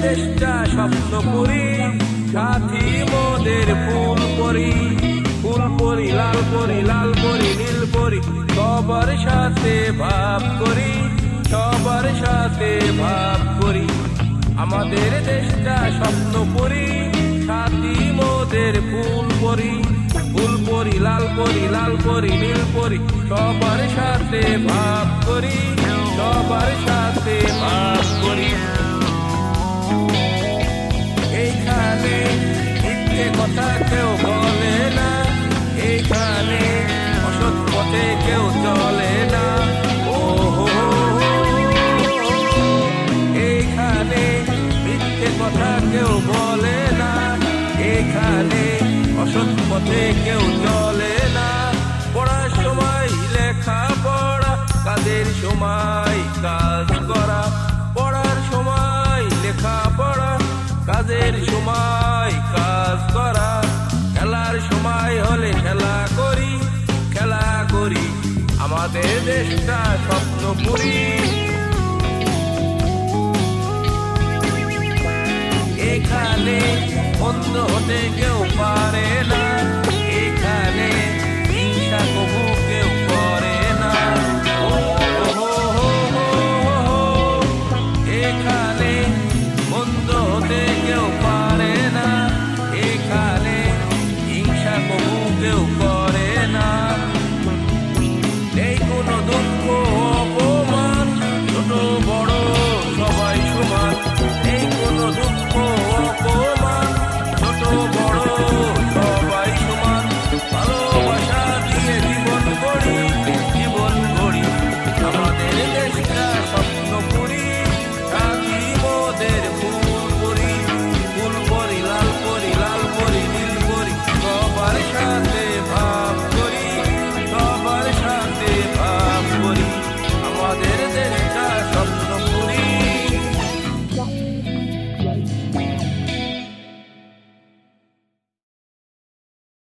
দেশটা স্বপ্নপুরী, সাথী মোদের ফুলপরি। ফুলপরি, লালপরি, লালপরি, নীলপরি, সবার সাথে ভাব করি, সবার সাথে ভাব করি। আমাদের দেশটা স্বপ্নপুরী, সাথী মোদের ফুলপরি। ফুলপরি, লালপরি, লালপরি, নীলপরি, সবার সাথে ভাব করি, সবার সাথে ভাব করি। এইখানে মিথ্যে কথা কেউ বলে না, এইখানে অসৎ পথে কেউ চলে না। ও হো, এইখানে মিথ্যে কথা কেউ বলে না, এইখানে অসৎ পথে কেউ চলে না। পড়ার সময় লেখা পড়া, কাজের সময় কাজ করা। পড়ার সময় লেখা পড়া, কাজের সময় কাজ করা। খেলার সময় হলে খেলা করি, খেলা করি। আমাদের দেশটা স্বপ্নপুরী, এখানে বন্ধ হতে কেউ পারে না।